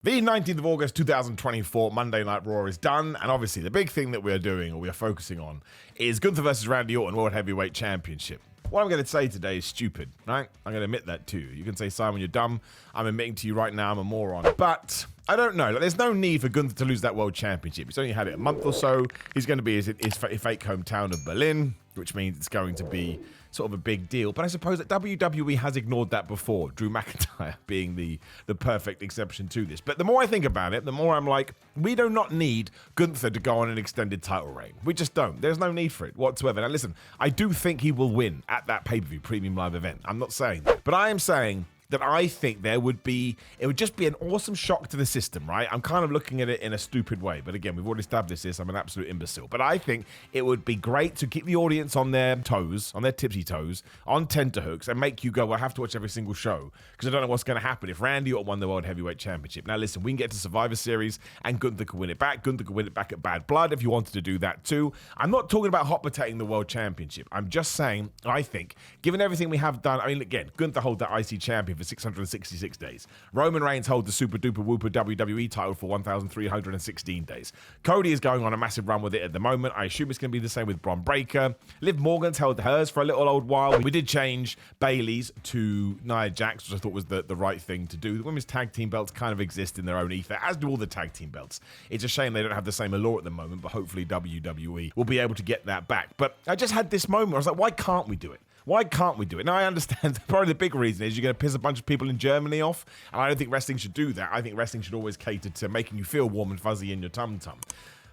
The 19th of August 2024 Monday Night Raw is done, and obviously the big thing that we're doing, or we are focusing on, is Gunther versus Randy Orton World Heavyweight Championship. What I'm going to say today is stupid, right? I'm going to admit that to you. You can say, Simon, you're dumb. I'm admitting to you right now I'm a moron. But I don't know. There's no need for Gunther to lose that World Championship. He's only had it a month or so. He's going to be in his fake hometown of Berlin, which means it's going to be sort of a big deal. But I suppose that WWE has ignored that before, Drew McIntyre being the perfect exception to this. But the more I think about it, the more I'm like, we do not need Gunther to go on an extended title reign. We just don't. There's no need for it whatsoever. Now listen, I do think he will win at that pay-per-view premium live event. I'm not saying that. But I am saying that I think it would just be an awesome shock to the system, right? I'm kind of looking at it in a stupid way, but again, we've already established this, I'm an absolute imbecile. But I think it would be great to keep the audience on their toes, on their tipsy toes, on tenterhooks, and make you go, well, I have to watch every single show, because I don't know what's going to happen if Randy Orton won the World Heavyweight Championship. Now listen, we can get to Survivor Series, and Gunther could win it back. Gunther could win it back at Bad Blood if you wanted to do that too. I'm not talking about hot potatoing the World Championship. I'm just saying, I think, given everything we have done, I mean, again, Gunther hold that IC champion for 666 days. Roman Reigns holds the super duper whooper WWE title for 1,316 days. Cody is going on a massive run with it at the moment. I assume it's going to be the same with Braun Breaker. Liv Morgan's held hers for a little old while. We did change Bayley's to Nia Jax, which I thought was the right thing to do. The women's tag team belts kind of exist in their own ether, as do all the tag team belts. It's a shame they don't have the same allure at the moment, but hopefully WWE will be able to get that back. But I just had this moment where I was like, why can't we do it? Why can't we do it? Now, I understand probably the big reason is you're going to piss a bunch of people in Germany off, and I don't think wrestling should do that. I think wrestling should always cater to making you feel warm and fuzzy in your tum-tum.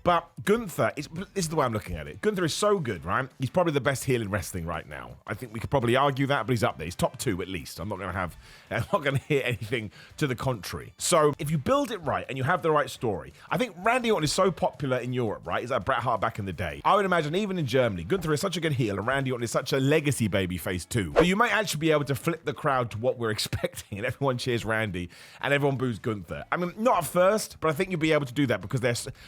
But Gunther, this is the way I'm looking at it. Gunther is so good, right? He's probably the best heel in wrestling right now. I think we could probably argue that, but he's up there. He's top 2 at least. I'm not going to hear anything to the contrary. So if you build it right and you have the right story, I think Randy Orton is so popular in Europe, right? He's like Bret Hart back in the day. I would imagine even in Germany, Gunther is such a good heel and Randy Orton is such a legacy babyface too. But you might actually be able to flip the crowd to what we're expecting, and everyone cheers Randy and everyone boos Gunther. I mean, not at first, but I think you'll be able to do that because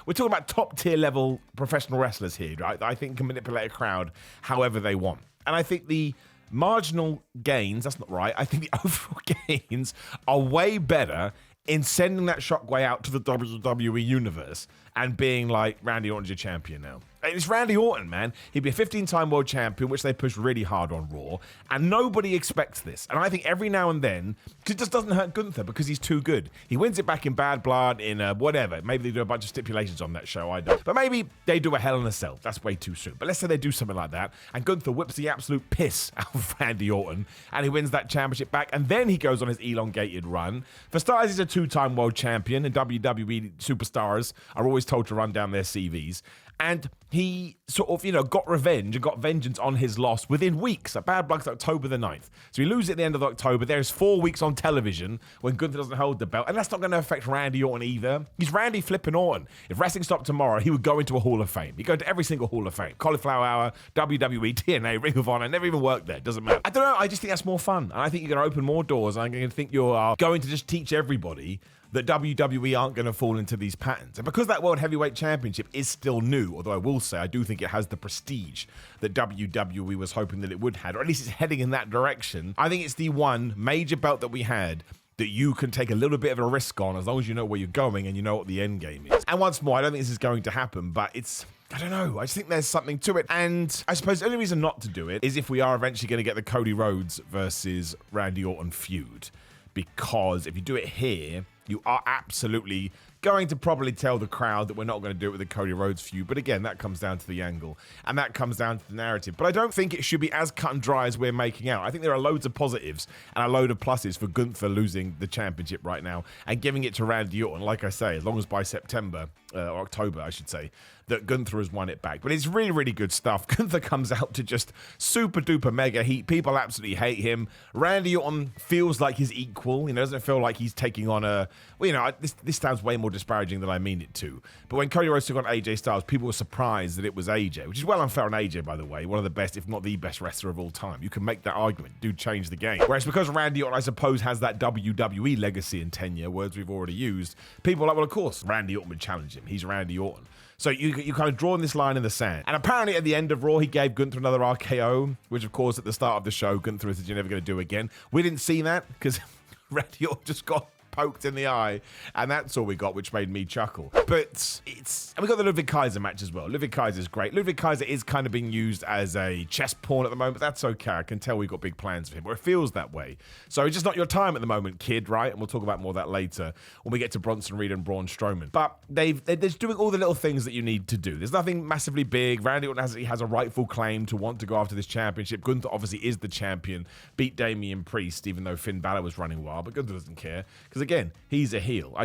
we're talking about top tier level professional wrestlers here, right? I think can manipulate a crowd however they want. And I think the marginal gains, that's not right, I think the overall gains are way better in sending that shockwave out to the WWE universe and being like, Randy Orton's your champion now. It's Randy Orton, man. He'd be a 15-time world champion, which they pushed really hard on Raw, and nobody expects this. And I think every now and then, it just doesn't hurt Gunther because he's too good. He wins it back in Bad Blood, in whatever. Maybe they do a bunch of stipulations on that show, I don't. But maybe they do a Hell in a Cell. That's way too soon. But let's say they do something like that, and Gunther whips the absolute piss out of Randy Orton, and he wins that championship back, and then he goes on his elongated run. For starters, he's a 2-time world champion, and WWE superstars are always told to run down their CVs. And he sort of, got revenge and got vengeance on his loss within weeks. A Bad Blood's October the 9th. So he loses at the end of October. There's 4 weeks on television when Gunther doesn't hold the belt. And that's not going to affect Randy Orton either. He's Randy flipping Orton. If wrestling stopped tomorrow, he would go into a Hall of Fame. He'd go to every single Hall of Fame. Cauliflower Hour, WWE, TNA, Ring of Honor. Never even worked there. Doesn't matter. I don't know. I just think that's more fun. And I think you're going to open more doors. I'm going to think you're going to just teach everybody that WWE aren't going to fall into these patterns. And because that World Heavyweight Championship is still new, although I will say I do think it has the prestige that WWE was hoping that it would have, or at least it's heading in that direction, I think it's the one major belt that we had that you can take a little bit of a risk on as long as you know where you're going and you know what the end game is. And once more, I don't think this is going to happen, but I don't know. I just think there's something to it. And I suppose the only reason not to do it is if we are eventually going to get the Cody Rhodes versus Randy Orton feud. Because if you do it here, you are absolutely going to probably tell the crowd that we're not going to do it with the Cody Rhodes feud. But again, that comes down to the angle and that comes down to the narrative. But I don't think it should be as cut and dry as we're making out. I think there are loads of positives and a load of pluses for Gunther losing the championship right now and giving it to Randy Orton. Like I say, as long as by September, or October, I should say, that Gunther has won it back. But it's really, really good stuff. Gunther comes out to just super duper mega heat. People absolutely hate him. Randy Orton feels like his equal. Doesn't feel like he's taking on this sounds way more disparaging than I mean it to. But when Cody Rhodes took on AJ Styles, people were surprised that it was AJ, which is well unfair on AJ, by the way. One of the best, if not the best wrestler of all time. You can make that argument. Do change the game. Whereas because Randy Orton, I suppose, has that WWE legacy and tenure, words we've already used, people are like, well, of course, Randy Orton would challenge him. He's Randy Orton. So you kind of drawing this line in the sand. And apparently at the end of Raw, he gave Gunther another RKO, which of course at the start of the show, Gunther said, you're never going to do again. We didn't see that because Randy Orton just got poked in the eye, and that's all we got, which made me chuckle. But and we got the Ludi Kaiser match as well. Ludi Kaiser's great. Ludi Kaiser is kind of being used as a chess pawn at the moment, but that's okay. I can tell we've got big plans for him, or it feels that way. So it's just not your time at the moment, kid, right? And we'll talk about more of that later when we get to Bronson Reed and Braun Strowman. But they're just doing all the little things that you need to do. There's nothing massively big. Randy Orton has a rightful claim to want to go after this championship. Gunther obviously is the champion, beat Damian Priest, even though Finn Balor was running wild, but Gunther doesn't care, because again, he's a heel.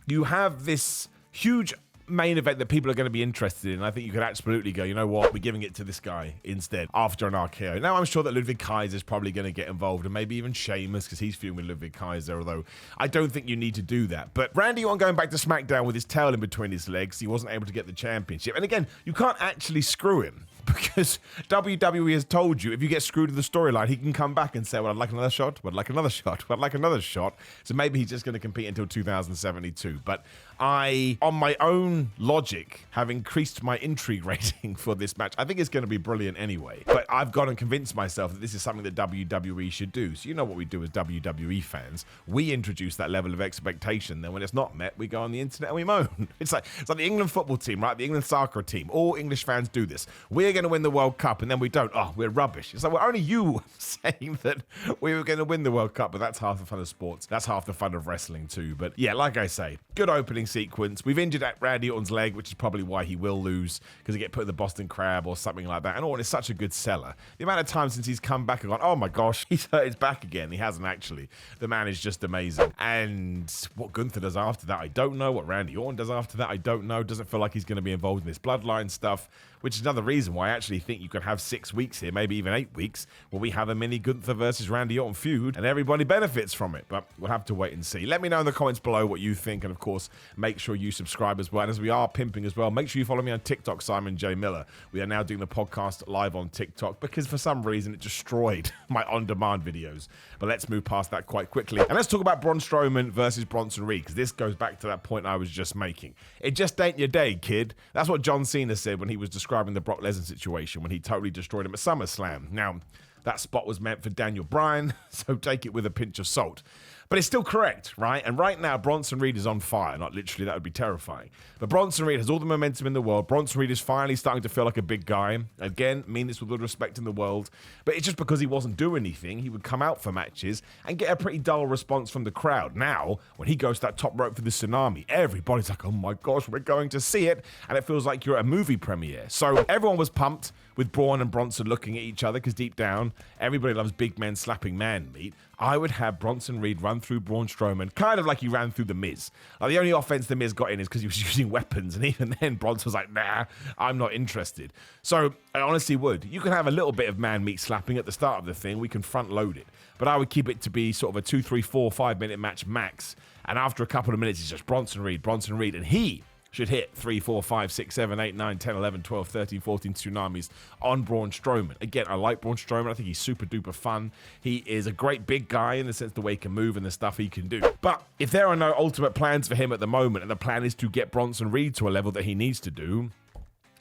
You have this huge main event that people are going to be interested in. I think you could absolutely go, you know what, we're giving it to this guy instead after an RKO. Now I'm sure that Ludi Kaiser is probably going to get involved, and maybe even Sheamus, because he's feuding with Ludi Kaiser, although I don't think you need to do that. But Randy Orton going back to SmackDown with his tail in between his legs, he wasn't able to get the championship. And again, you can't actually screw him, because WWE has told you if you get screwed in the storyline, he can come back and say, well, I'd like another shot, I'd like another shot, I'd like another shot. So maybe he's just going to compete until 2072. But I, on my own logic, have increased my intrigue rating for this match. I think it's going to be brilliant anyway. But I've got to convince myself that this is something that WWE should do. So you know what we do as WWE fans. We introduce that level of expectation. Then when it's not met, we go on the internet and we moan. It's like the England football team, right? The England soccer team. All English fans do this. We're going to win the World Cup, and then we don't. Oh, we're rubbish. It's like, well, only you saying that we were going to win the World Cup, but that's half the fun of sports. That's half the fun of wrestling too. But yeah, like I say, good opening sequence. We've injured Randy Orton's leg, which is probably why he will lose, because he get put in the Boston Crab or something like that. And Orton is such a good seller. The amount of times since he's come back and gone, oh my gosh, he's hurt his back again. He hasn't actually. The man is just amazing. And what Gunther does after that, I don't know. What Randy Orton does after that, I don't know. Doesn't feel like he's going to be involved in this bloodline stuff, which is another reason why I actually think you could have 6 weeks here, maybe even 8 weeks, where we have a mini Gunther versus Randy Orton feud, and everybody benefits from it. But we'll have to wait and see. Let me know in the comments below what you think, and of course, make sure you subscribe as well. And as we are pimping as well, make sure you follow me on TikTok, Simon J. Miller. We are now doing the podcast live on TikTok, because for some reason it destroyed my on-demand videos. But let's move past that quite quickly. And let's talk about Braun Strowman versus Bronson Reed, because this goes back to that point I was just making. It just ain't your day, kid. That's what John Cena said when he was describing the Brock Lesnar situation, when he totally destroyed him at SummerSlam. Now, that spot was meant for Daniel Bryan, so take it with a pinch of salt. But it's still correct, right? And right now, Bronson Reed is on fire. Not literally, that would be terrifying. But Bronson Reed has all the momentum in the world. Bronson Reed is finally starting to feel like a big guy. Again, mean this with all the respect in the world. But it's just because he wasn't doing anything. He would come out for matches and get a pretty dull response from the crowd. Now, when he goes to that top rope for the tsunami, everybody's like, oh my gosh, we're going to see it. And it feels like you're at a movie premiere. So everyone was pumped with Braun and Bronson looking at each other, because deep down, everybody loves big men slapping man meat. I would have Bronson Reed run through Braun Strowman, kind of like he ran through The Miz. The only offense The Miz got in is because he was using weapons, and even then, Bronson was like, nah, I'm not interested. So, I honestly would. You can have a little bit of man meat slapping at the start of the thing. We can front load it. But I would keep it to be sort of a 2, 3, 4, 5 minute match max. And after a couple of minutes, it's just Bronson Reed, and he should hit 3, 4, 5, 6, 7, 8, 9, 10, 11, 12, 13, 14 tsunamis on Braun Strowman. Again, I like Braun Strowman. I think he's super duper fun. He is a great big guy in the sense the way he can move and the stuff he can do. But if there are no ultimate plans for him at the moment, and the plan is to get Bronson Reed to a level that he needs to do,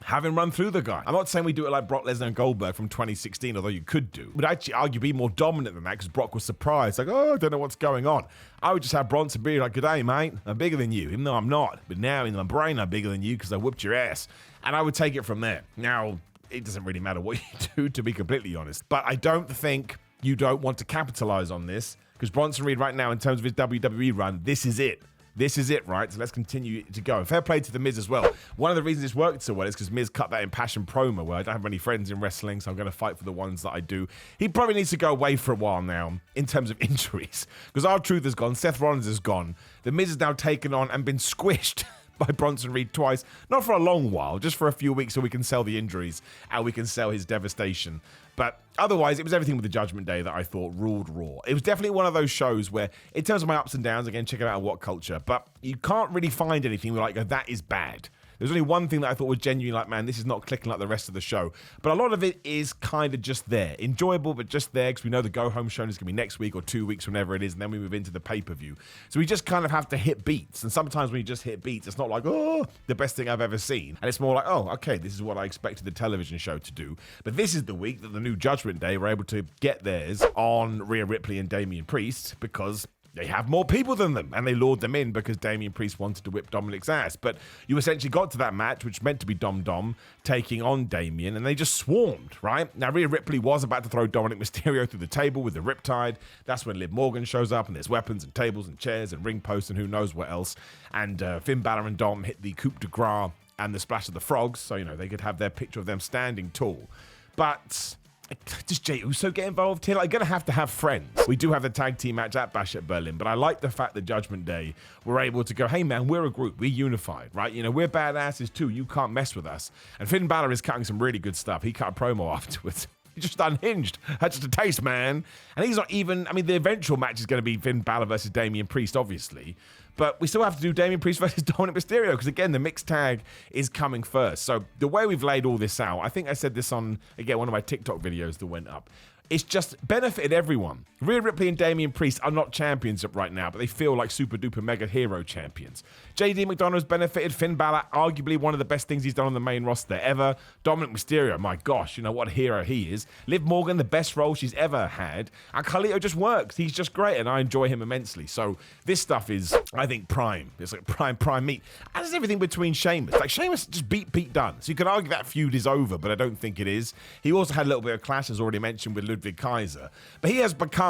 have him run through the guy. I'm not saying we do it like Brock Lesnar and Goldberg from 2016, although you could do. But actually argue be more dominant than that, because Brock was surprised. Like, oh, I don't know what's going on. I would just have Bronson be like, good day, mate. I'm bigger than you, even though I'm not. But now in my brain, I'm bigger than you because I whooped your ass. And I would take it from there. Now, it doesn't really matter what you do, to be completely honest. But I don't think you don't want to capitalize on this, because Bronson Reed right now, in terms of his WWE run, this is it. This is it, right? So let's continue to go. And fair play to The Miz as well. One of the reasons it's worked so well is because Miz cut that impassioned promo where I don't have many friends in wrestling, so I'm going to fight for the ones that I do. He probably needs to go away for a while now in terms of injuries, because R-Truth has gone, Seth Rollins is gone. The Miz has now taken on and been squished by Bronson Reed twice. Not for a long while, just for a few weeks so we can sell the injuries and we can sell his devastation. But otherwise, it was everything with the Judgment Day that I thought ruled Raw. It was definitely one of those shows where, in terms of my ups and downs, again, check it out on What Culture, but you can't really find anything where like, that is bad. There's only one thing that I thought was genuinely like, man, this is not clicking like the rest of the show. But a lot of it is kind of just there. Enjoyable, but just there, because we know the go-home show is going to be next week or 2 weeks, whenever it is, and then we move into the pay-per-view. So we just kind of have to hit beats. And sometimes when you just hit beats, it's not like, oh, the best thing I've ever seen. And it's more like, oh, okay, this is what I expected the television show to do. But this is the week that the new Judgment Day were able to get theirs on Rhea Ripley and Damian Priest, because they have more people than them, and they lured them in because Damian Priest wanted to whip Dominic's ass. But you essentially got to that match, which meant to be Dom taking on Damian, and they just swarmed, right? Now, Rhea Ripley was about to throw Dominic Mysterio through the table with the Riptide. That's when Liv Morgan shows up, and there's weapons and tables and chairs and ring posts and who knows what else. And Finn Balor and Dom hit the coup de grace and the splash of the frogs, so, they could have their picture of them standing tall. But does Jey Uso get involved here? Like, going to have friends. We do have the tag team match at Bash at Berlin, but I like the fact that Judgment Day were able to go, hey man, we're a group, we're unified, right? We're badasses too, you can't mess with us. And Finn Balor is cutting some really good stuff. He cut a promo afterwards. He's just unhinged. That's just a taste, man. And he's not even, the eventual match is going to be Finn Balor versus Damian Priest, obviously. But we still have to do Damian Priest versus Dominic Mysterio because, again, the mixed tag is coming first. So the way we've laid all this out, I think I said this on, again, one of my TikTok videos that went up. It's just benefited everyone. Rhea Ripley and Damian Priest are not champions right now, but they feel like super duper mega hero champions. JD McDonough's benefited. Finn Balor, arguably one of the best things he's done on the main roster ever. Dominic Mysterio, my gosh, what a hero he is. Liv Morgan, the best role she's ever had. And Carlito just works. He's just great, and I enjoy him immensely. So this stuff is, I think, prime. It's like prime meat. And there's everything between Sheamus. Like, Sheamus just beat Pete Dunne. So you could argue that feud is over, but I don't think it is. He also had a little bit of clash, as already mentioned, with Ludi Kaiser. But he has become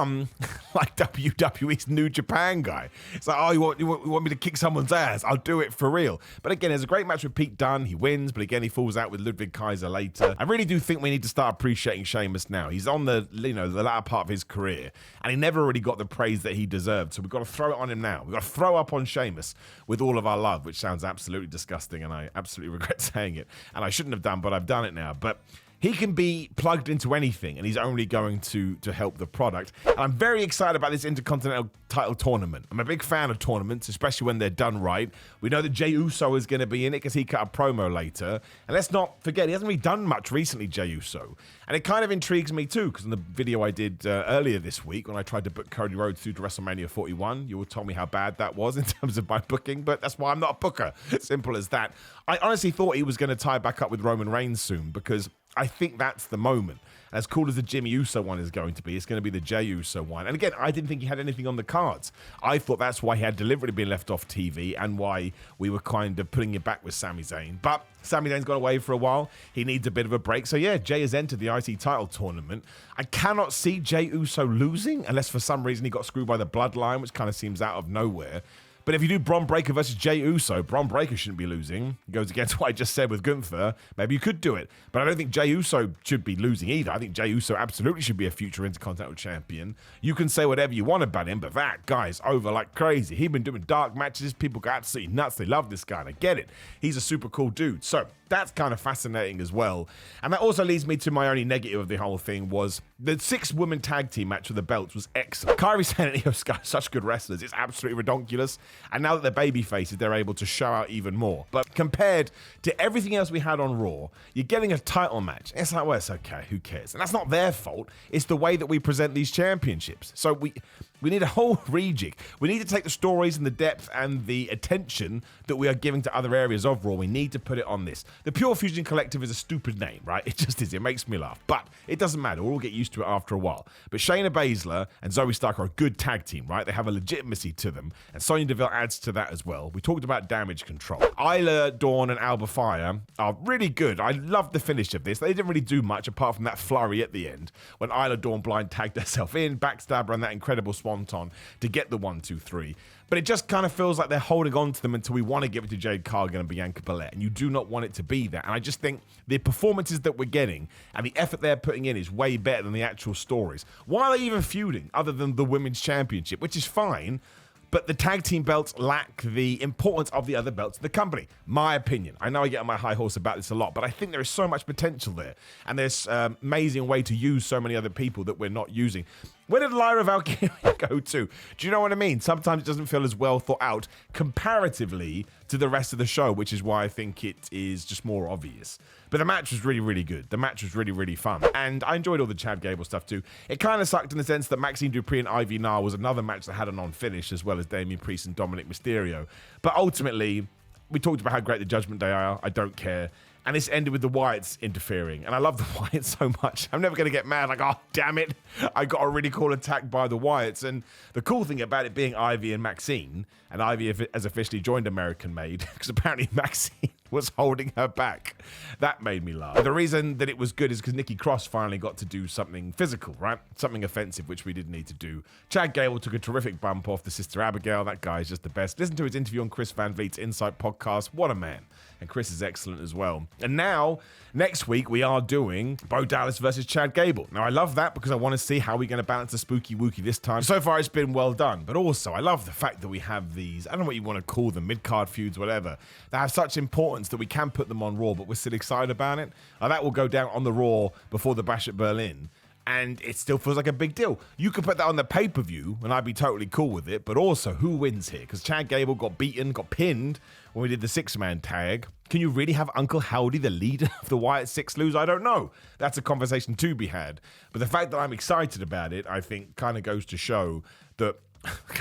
like WWE's New Japan guy. It's like, oh, you want me to kick someone's ass? I'll do it for real. But again, there's a great match with Pete Dunne. He wins, but again, he falls out with Ludi Kaiser later. I really do think we need to start appreciating Sheamus now. He's on the latter part of his career, and he never really got the praise that he deserved. So we've got to throw it on him now. We've got to throw up on Sheamus with all of our love, which sounds absolutely disgusting, and I absolutely regret saying it. And I shouldn't have done, but I've done it now. But he can be plugged into anything, and he's only going to help the product. And I'm very excited about this Intercontinental title tournament. I'm a big fan of tournaments, especially when they're done right. We know that Jey Uso is going to be in it because he cut a promo later. And let's not forget, he hasn't really done much recently, Jey Uso. And it kind of intrigues me too, because in the video I did earlier this week, when I tried to book Cody Rhodes through to WrestleMania 41, you all told me how bad that was in terms of my booking, but that's why I'm not a booker. Simple as that. I honestly thought he was going to tie back up with Roman Reigns soon, because I think that's the moment. As cool as the Jimmy Uso one is going to be, it's going to be the Jey Uso one. And again, I didn't think he had anything on the cards. I thought that's why he had deliberately been left off TV and why we were kind of putting it back with Sami Zayn. But Sami Zayn's gone away for a while. He needs a bit of a break. So yeah, Jey has entered the IC title tournament. I cannot see Jey Uso losing unless for some reason he got screwed by the bloodline, which kind of seems out of nowhere. But if you do Braun Breaker versus Jey Uso, Braun Breaker shouldn't be losing. It goes against what I just said with Gunther. Maybe you could do it. But I don't think Jey Uso should be losing either. I think Jey Uso absolutely should be a future Intercontinental Champion. You can say whatever you want about him, but that guy's over like crazy. He's been doing dark matches. People go absolutely nuts. They love this guy, and I get it. He's a super cool dude. So that's kind of fascinating as well. And that also leads me to my only negative of the whole thing was the 6-woman tag team match with the belts was excellent. Kairi Sane and Io Sky are such good wrestlers. It's absolutely redonkulous. And now that they're baby faces, they're able to show out even more. But compared to everything else we had on Raw, you're getting a title match. It's like, well, it's okay. Who cares? And that's not their fault. It's the way that we present these championships. So we need a whole rejig. We need to take the stories and the depth and the attention that we are giving to other areas of Raw. We need to put it on this. The Pure Fusion Collective is a stupid name, right? It just is. It makes me laugh. But it doesn't matter. We'll all get used to it after a while. But Shayna Baszler and Zoe Stark are a good tag team, right? They have a legitimacy to them. And Sonya Deville adds to that as well. We talked about Damage Control. Isla Dawn and Alba Fire are really good. I love the finish of this. They didn't really do much apart from that flurry at the end when Isla Dawn blind tagged herself in, backstabber, and that incredible swanton to get the 1, 2, 3. But it just kind of feels like they're holding on to them until we want to give it to Jade Cargill and Bianca Belair. And you do not want it to be that. And I just think the performances that we're getting and the effort they're putting in is way better than the actual stories. Why are they even feuding other than the Women's Championship, which is fine? But the tag team belts lack the importance of the other belts of the company. My opinion. I know I get on my high horse about this a lot, but I think there is so much potential there. And there's an amazing way to use so many other people that we're not using. Where did Lyra Valkyria go to? Do you know what I mean? Sometimes it doesn't feel as well thought out comparatively to the rest of the show, which is why I think it is just more obvious. But the match was really, really good. The match was really, really fun. And I enjoyed all the Chad Gable stuff too. It kind of sucked in the sense that Maxine Dupri and Ivy Nar was another match that had a non-finish, as well as Damian Priest and Dominic Mysterio. But ultimately, we talked about how great the Judgment Day are. I don't care. And this ended with the Wyatts interfering. And I love the Wyatts so much. I'm never going to get mad like, oh, damn it. I got a really cool attack by the Wyatts. And the cool thing about it being Ivy and Maxine, and Ivy has officially joined American Made, because apparently Maxine was holding her back. That made me laugh. The reason that it was good is because Nikki Cross finally got to do something physical, right? Something offensive, which we didn't need to do. Chad Gable took a terrific bump off the Sister Abigail. That guy is just the best. Listen to his interview on Chris Van Vliet's Insight podcast. What a man. And Chris is excellent as well. And now, next week, we are doing Bo Dallas versus Chad Gable. Now, I love that because I want to see how we're going to balance the spooky wookie this time. So far, it's been well done. But also, I love the fact that we have these, I don't know what you want to call them, mid-card feuds, whatever, that have such importance that we can put them on Raw, but we're still excited about it. That will go down on the Raw before the Bash at Berlin. And it still feels like a big deal. You could put that on the pay-per-view, and I'd be totally cool with it. But also, who wins here? Because Chad Gable got beaten, got pinned when we did the six-man tag. Can you really have Uncle Howdy, the leader of the Wyatt Six, lose? I don't know. That's a conversation to be had. But the fact that I'm excited about it, I think, kind of goes to show that,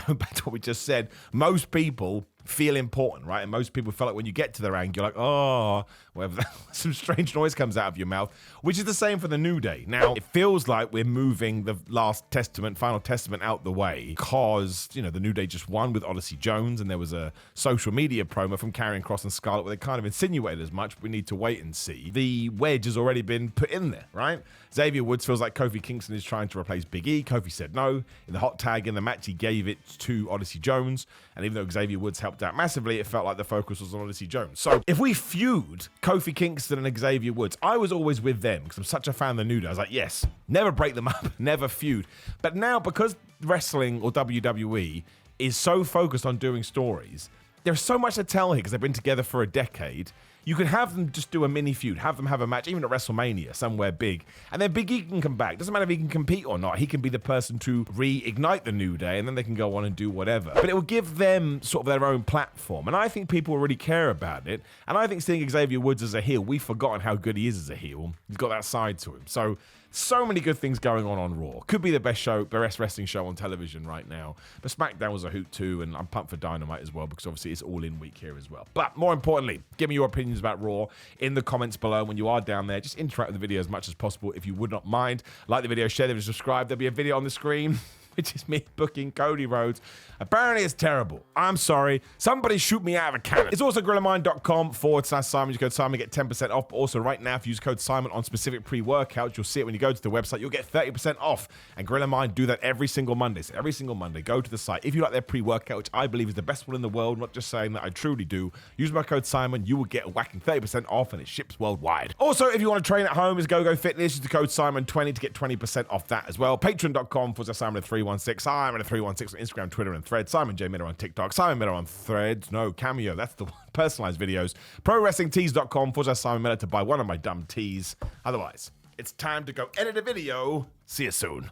going back to what we just said, most people feel important, right? And most people feel like when you get to the rank, you're like, oh, whatever, some strange noise comes out of your mouth, which is the same for the New Day. Now, it feels like we're moving the final testament out the way because, you know, the New Day just won with Odyssey Jones, and there was a social media promo from Karrion Kross and Scarlett where they kind of insinuated as much, but we need to wait and see. The wedge has already been put in there, right? Xavier Woods feels like Kofi Kingston is trying to replace Big E. Kofi said no. In the hot tag in the match, he gave it to Odyssey Jones, and even though Xavier Woods helped out massively, it felt like the focus was on Odyssey Jones. So if we feud Kofi Kingston and Xavier Woods, I was always with them because I'm such a fan of the New Day. I was like, yes, never break them up, never feud. But now, because wrestling or WWE is so focused on doing stories, there's so much to tell here because they've been together for a decade. You could have them just do a mini feud, have them have a match, even at WrestleMania, somewhere big, and then Big E can come back. Doesn't matter if he can compete or not. He can be the person to reignite the New Day, and then they can go on and do whatever. But it will give them sort of their own platform, and I think people really care about it. And I think seeing Xavier Woods as a heel, we've forgotten how good he is as a heel. He's got that side to him. So many good things going on Raw. Could be the best wrestling show on television right now. But SmackDown was a hoot too, and I'm pumped for Dynamite as well because obviously it's all in week here as well. But more importantly, give me your opinions about Raw in the comments below. When you are down there, just interact with the video as much as possible if you would not mind. Like the video, share the video, subscribe. There'll be a video on the screen, which is me booking Cody Rhodes. Apparently it's terrible. I'm sorry. Somebody shoot me out of a cannon. It's also GorillaMind.com/Simon. You code Simon, get 10% off. But also right now, if you use code Simon on specific pre-workouts, you'll see it when you go to the website. You'll get 30% off. And Gorilla Mind do that every single Monday. So every single Monday, go to the site. If you like their pre-workout, which I believe is the best one in the world, not just saying that, I truly do, use my code Simon. You will get a whacking 30% off, and it ships worldwide. Also, if you want to train at home, is GoGo Fitness. Use the code Simon20 to get 20% off that as well. Patreon.com/Simon316. Simon316 on Instagram, Twitter, and Threads. Simon J. Miller on TikTok. Simon Miller on Threads. No, Cameo. That's the one. Personalized videos. ProWrestlingTees.com/Simon Miller to buy one of my dumb tees. Otherwise, it's time to go edit a video. See you soon.